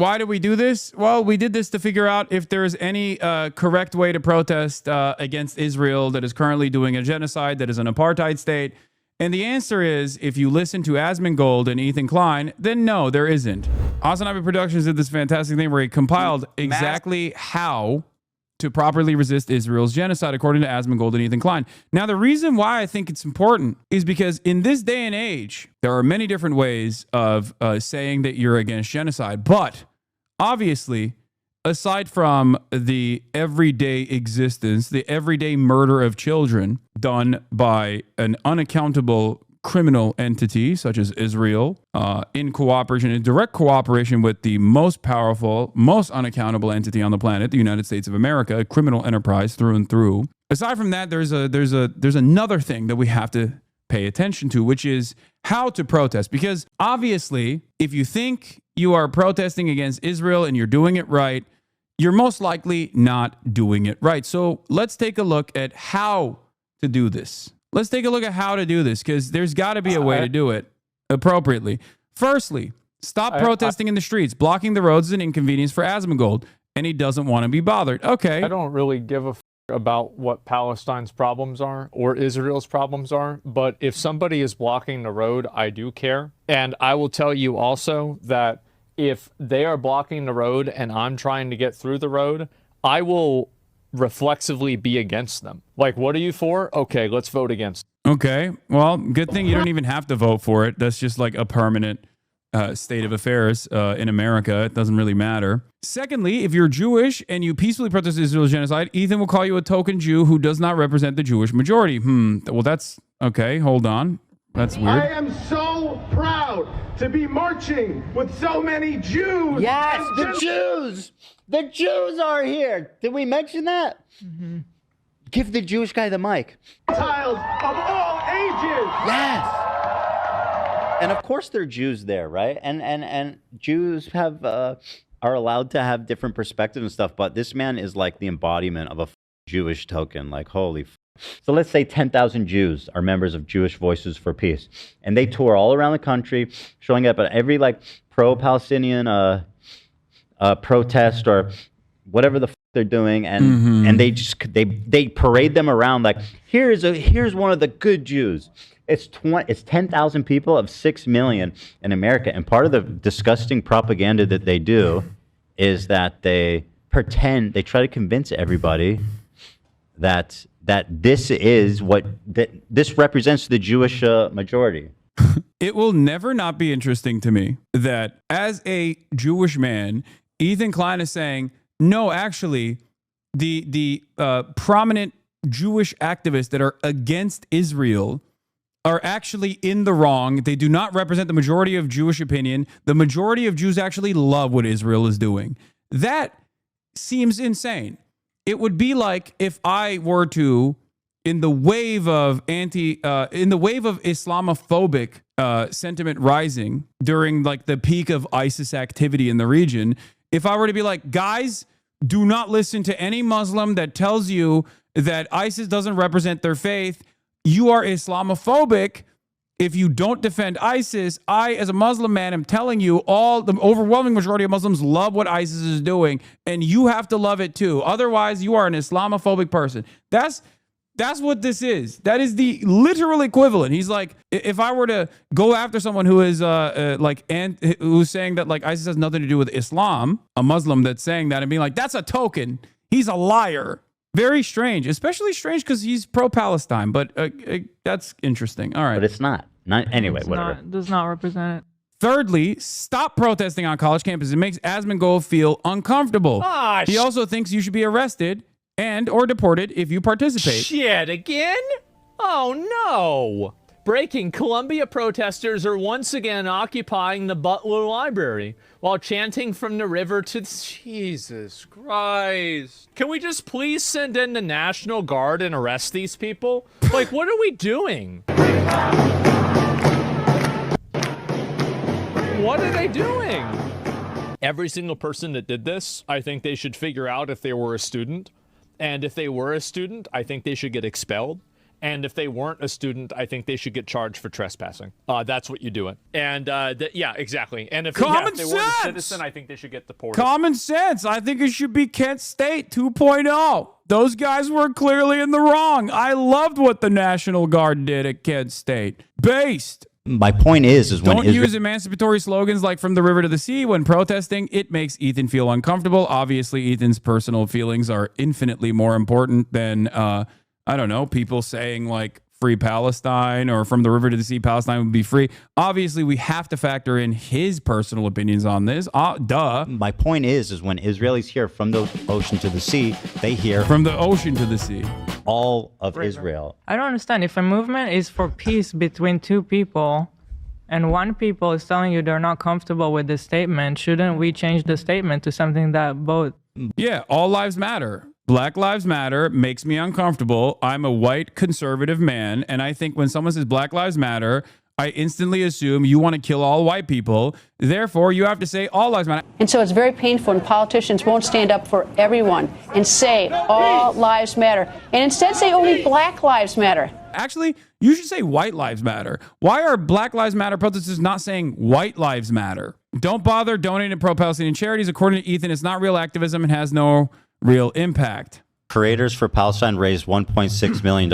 Why do we do this? Well, we did this to figure out if there's any correct way to protest against Israel that is currently doing a genocide, that is an apartheid state. And the answer is, if you listen to Asmongold and Ethan Klein, then no, there isn't. HasanAbi Productions did this fantastic thing where he compiled exactly how to properly resist Israel's genocide, according to Asmongold and Ethan Klein. Now, the reason why I think it's important is because in this day and age, there are many different ways of saying that you're against genocide. But obviously, aside from the everyday existence, the everyday murder of children done by an unaccountable criminal entity such as Israel, in direct cooperation with the most powerful, most unaccountable entity on the planet, the United States of America, a criminal enterprise through and through. Aside from that, there's another thing that we have to pay attention to, which is how to protest. Because obviously, if you think you are protesting against Israel and you're doing it right, you're most likely not doing it right. So let's take a look at how to do this. Let's take a look at how to do this, because there's got to be a way to do it appropriately. Firstly, stop protesting in the streets. Blocking the roads is an inconvenience for Asmongold, and he doesn't want to be bothered. Okay. I don't really give a about what Palestine's problems are or Israel's problems are, but if somebody is blocking the road, I do care. And I will tell you also that if they are blocking the road and I'm trying to get through the road, I will reflexively be against them. Like, what are you for? Okay, let's vote against. Okay, well, good thing you don't even have to vote for it. That's just like a permanent state of affairs in America. It doesn't really matter. Secondly, if you're Jewish and you peacefully protest Israel's genocide, Ethan will call you a token Jew who does not represent the Jewish majority. Well, that's okay. Hold on. That's weird. I am so proud to be marching with so many Jews. Yes, the Jews. The Jews are here. Did we mention that? Mm-hmm. Give the Jewish guy the mic. Gentiles of all ages. Yes. And of course they're Jews there, right? And Jews have are allowed to have different perspectives and stuff, but this man is like the embodiment of a Jewish token. Like, holy. So let's say 10,000 Jews are members of Jewish Voices for Peace, and they tour all around the country, showing up at every like pro-Palestinian protest or whatever the they're doing, and they just they parade them around like here's one of the good Jews. It's 10,000 people of 6 million in America, and part of the disgusting propaganda that they do is that they pretend, they try to convince everybody that this is this represents the Jewish majority. It will never not be interesting to me that as a Jewish man, Ethan Klein is saying, no, actually, the prominent Jewish activists that are against Israel are actually in the wrong. They do not represent the majority of Jewish opinion. The majority of Jews actually love what Israel is doing. That seems insane. It would be like if I were to, in the wave of Islamophobic sentiment rising during like the peak of ISIS activity in the region, if I were to be like, guys, do not listen to any Muslim that tells you that ISIS doesn't represent their faith. You are Islamophobic if you don't defend ISIS. I, as a Muslim man, am telling you the overwhelming majority of Muslims love what ISIS is doing, and you have to love it too. Otherwise, you are an Islamophobic person. That's what this is. That is the literal equivalent. He's like, if I were to go after someone who is who's saying that like ISIS has nothing to do with Islam, a Muslim that's saying that and being like, that's a token. He's a liar. Very strange, especially strange because he's pro-Palestine, but that's interesting. All right. But it's not. Anyway, whatever. It does not represent it. Thirdly, stop protesting on college campuses. It makes Asmongold feel uncomfortable. He also thinks you should be arrested and or deported if you participate. Shit, again? Oh, no. Breaking, Columbia protesters are once again occupying the Butler Library while chanting from the river to... Jesus Christ. Can we just please send in the National Guard and arrest these people? Like, what are we doing? What are they doing? Every single person that did this, I think they should figure out if they were a student. And if they were a student, I think they should get expelled. And if they weren't a student, I think they should get charged for trespassing. That's what you do it. And yeah, exactly. And if, if they weren't a citizen, I think they should get deported. Common sense. I think it should be Kent State 2.0. Those guys were clearly in the wrong. I loved what the National Guard did at Kent State. Based. My point is when don't use emancipatory slogans like "from the river to the sea" when protesting. It makes Ethan feel uncomfortable. Obviously, Ethan's personal feelings are infinitely more important than I don't know, people saying like "free Palestine" or "from the river to the sea, Palestine would be free." Obviously, we have to factor in his personal opinions on this. Duh. My point is when Israelis hear "from the ocean to the sea," they hear "from the ocean to the sea." All of Israel. I don't understand. If a movement is for peace between two people and one people is telling you they're not comfortable with the statement, shouldn't we change the statement to something that both... Yeah, all lives matter. Black lives matter makes me uncomfortable. I'm a white conservative man, and I think when someone says Black lives matter, I instantly assume you want to kill all white people. Therefore, you have to say all lives matter. And so it's very painful when politicians won't stand up for everyone and say all lives matter, and instead say only Black lives matter. Actually, you should say white lives matter. Why are Black Lives Matter protesters not saying white lives matter? Don't bother donating to pro-Palestinian charities. According to Ethan, it's not real activism and has no real impact. Creators for Palestine raised $1.6 million.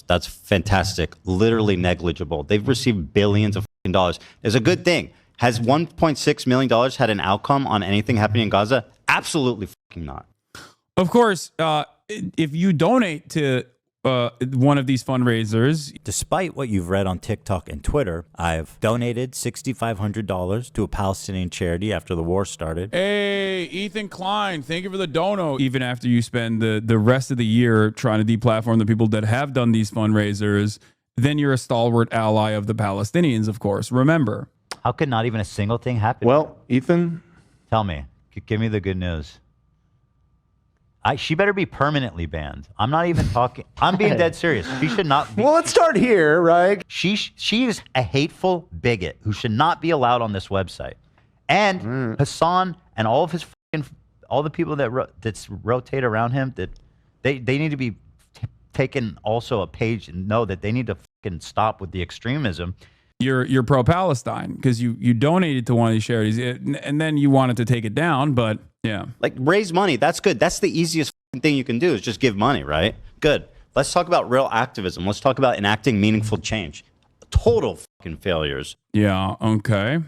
That's fantastic. Literally negligible. They've received billions of dollars. It's a good thing. Has $1.6 million had an outcome on anything happening in Gaza? Absolutely not. Of course, if you donate to one of these fundraisers. Despite what you've read on TikTok and Twitter, I've donated $6,500 to a Palestinian charity after the war started. Hey, Ethan Klein, thank you for the dono. Even after you spend the rest of the year trying to deplatform the people that have done these fundraisers, then you're a stalwart ally of the Palestinians, of course. Remember. How could not even a single thing happen? Well, Ethan, tell me. Give me the good news. She better be permanently banned. I'm not even talking. I'm being dead serious. She should not be. well, let's start here, right? She is a hateful bigot who should not be allowed on this website. And Hasan and all of his all the people that rotate around him, that they need to be taken also a page and know that they need to stop with the extremism. You're pro-Palestine because you donated to one of these charities and then you wanted to take it down, but yeah. Like raise money. That's good. That's the easiest thing you can do is just give money, right? Good. Let's talk about real activism. Let's talk about enacting meaningful change. Total failures. Yeah. Okay.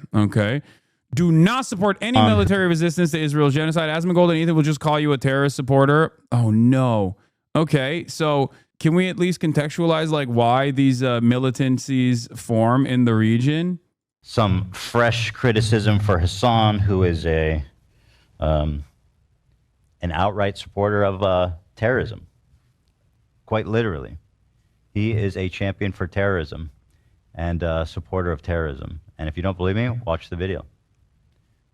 Do not support any military resistance to Israel's genocide. Asmongold and Ethan will just call you a terrorist supporter. Oh no. Okay. So can we at least contextualize like why these militancies form in the region? Some fresh criticism for Hasan, who is an outright supporter of terrorism. Quite literally. He is a champion for terrorism and a supporter of terrorism. And if you don't believe me, watch the video.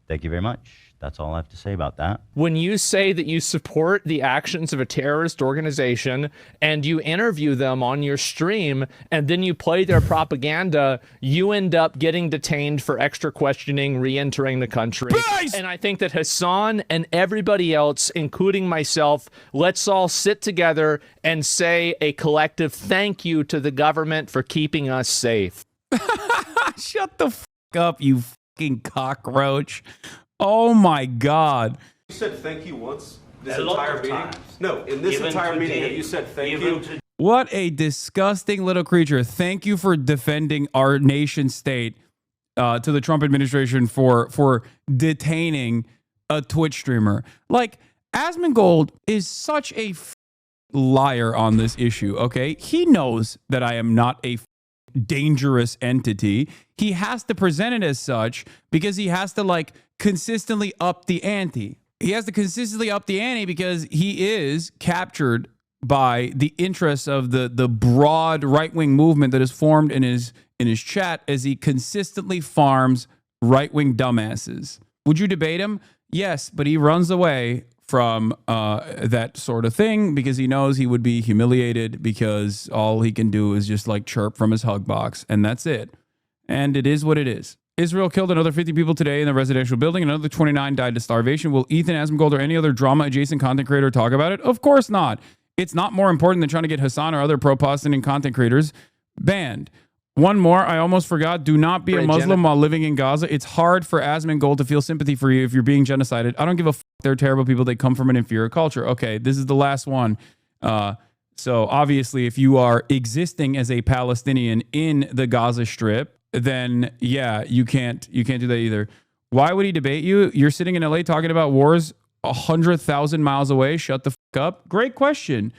Thank you very much. That's all I have to say about that. When you say that you support the actions of a terrorist organization and you interview them on your stream and then you play their propaganda, you end up getting detained for extra questioning, re-entering the country. Nice! And I think that Hasan and everybody else, including myself, let's all sit together and say a collective thank you to the government for keeping us safe. Shut the f up, you fucking cockroach. Oh my God. You said thank you once this entire meeting? No, in this entire meeting, have you said thank you? What a disgusting little creature. Thank you for defending our nation state to the Trump administration for detaining a Twitch streamer. Like, Asmongold is such a liar on this issue, okay? He knows that I am not a dangerous entity. He has to present it as such because he has to like consistently up the ante. He has to consistently up the ante because he is captured by the interests of the broad right-wing movement that is formed in his chat as he consistently farms right-wing dumbasses. Would you debate him? Yes, but he runs away from that sort of thing because he knows he would be humiliated because all he can do is just like chirp from his hug box, and that's it. And it is what it is. Israel killed another 50 people today in the residential building. Another 29 died to starvation. Will Ethan Asmongold or any other drama-adjacent content creator talk about it? Of course not. It's not more important than trying to get Hassan or other pro-Palestinian content creators banned. One more, I almost forgot. Do not be a Muslim while living in Gaza. It's hard for Asmongold to feel sympathy for you if you're being genocided. I don't give a f***. They're terrible people. They come from an inferior culture. Okay, this is the last one. So obviously, if you are existing as a Palestinian in the Gaza Strip, then yeah, you can't do that either. Why would he debate you? You're sitting in LA talking about wars 100,000 miles away. Shut the f*** up. Great question.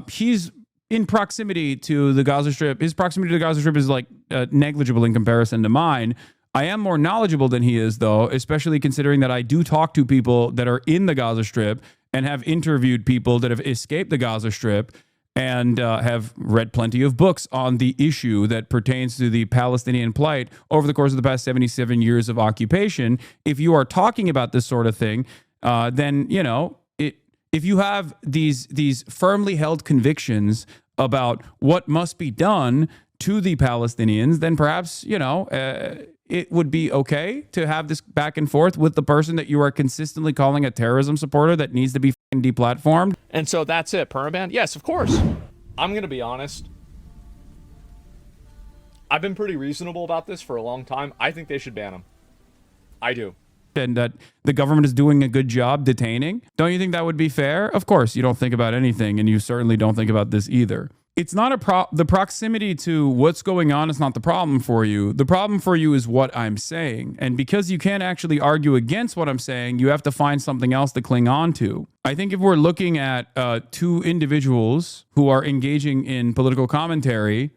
He's in proximity to the Gaza Strip. His proximity to the Gaza Strip is like negligible in comparison to mine. I am more knowledgeable than he is, though, especially considering that I do talk to people that are in the Gaza Strip and have interviewed people that have escaped the Gaza Strip and have read plenty of books on the issue that pertains to the Palestinian plight over the course of the past 77 years of occupation. If you are talking about this sort of thing, then, you know, if you have these firmly held convictions about what must be done to the Palestinians, then perhaps, you know, it would be okay to have this back and forth with the person that you are consistently calling a terrorism supporter that needs to be deplatformed. And so that's it. Permaban? Yes, of course. I'm going to be honest. I've been pretty reasonable about this for a long time. I think they should ban him. I do. And that the government is doing a good job detaining. Don't you think that would be fair? Of course, you don't think about anything, and you certainly don't think about this either. It's not the proximity to what's going on is not the problem for you. The problem for you is what I'm saying. And because you can't actually argue against what I'm saying, you have to find something else to cling on to. I think if we're looking at two individuals who are engaging in political commentary,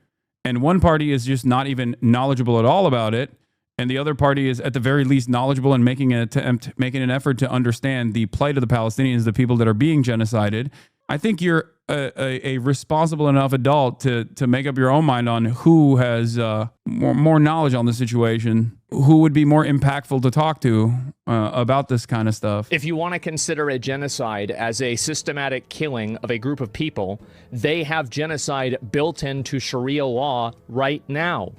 and one party is just not even knowledgeable at all about it, and the other party is at the very least knowledgeable and making an effort to understand the plight of the Palestinians, the people that are being genocided, I think you're a responsible enough adult to make up your own mind on who has more knowledge on the situation, who would be more impactful to talk to about this kind of stuff. If you want to consider a genocide as a systematic killing of a group of people, they have genocide built into Sharia law right now.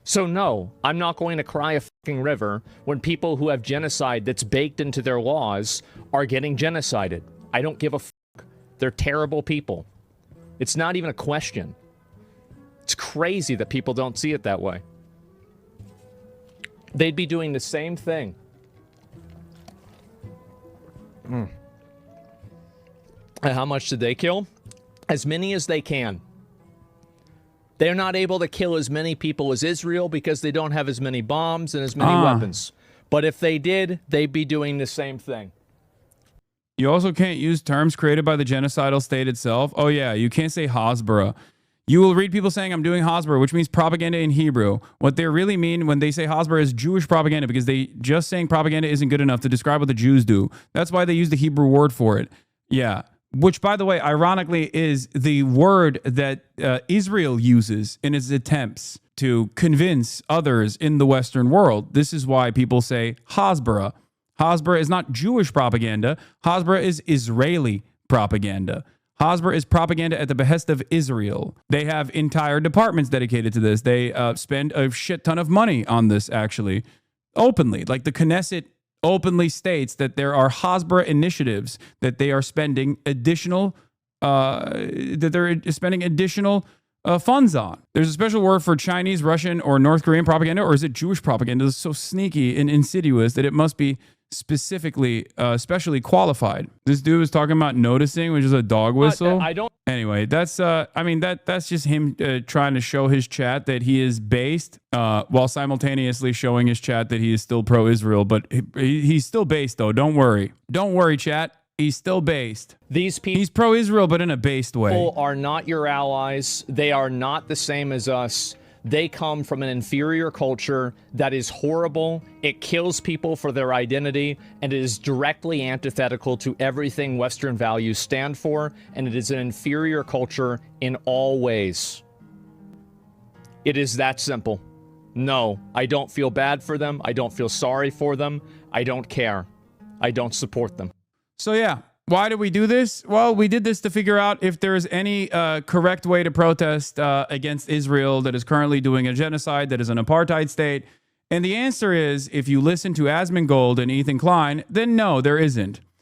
So no, I'm not going to cry a fucking river when people who have genocide that's baked into their laws are getting genocided. I don't give a fuck. They're terrible people. It's not even a question. It's crazy that people don't see it that way. They'd be doing the same thing. And how much did they kill? As many as they can. They're not able to kill as many people as Israel because they don't have as many bombs and as many weapons. But if they did, they'd be doing the same thing. You also can't use terms created by the genocidal state itself. Oh yeah, you can't say Hasbara. You will read people saying I'm doing Hasbara, which means propaganda in Hebrew. What they really mean when they say Hasbara is Jewish propaganda, because they just saying propaganda isn't good enough to describe what the Jews do. That's why they use the Hebrew word for it. Yeah. Which, by the way, ironically, is the word that Israel uses in its attempts to convince others in the Western world. This is why people say Hasbara. Hasbara is not Jewish propaganda. Hasbara is Israeli propaganda. Hasbara is propaganda at the behest of Israel. They have entire departments dedicated to this. They spend a shit ton of money on this, actually, openly. Like the Knesset openly states that there are Hasbara initiatives that they are spending additional funds on. There's a special word for Chinese, Russian, or North Korean propaganda, or is it Jewish propaganda? It's so sneaky and insidious that it must be specifically, specially qualified. This dude was talking about noticing, which is a dog whistle. I don't. Anyway, that's that's just him trying to show his chat that he is based, while simultaneously showing his chat that he is still pro-Israel. But he's still based, though. Don't worry, chat. He's still based. These people, he's pro-Israel, but in a based way. People are not your allies. They are not the same as us. They come from an inferior culture that is horrible. It kills people for their identity, and it is directly antithetical to everything Western values stand for, and it is an inferior culture in all ways. It is that simple. No, I don't feel bad for them. I don't feel sorry for them. I don't care. I don't support them. So yeah, why did we do this? Well, we did this to figure out if there's any correct way to protest against Israel that is currently doing a genocide, that is an apartheid state. And the answer is, if you listen to Asmongold and Klein, then no, there isn't.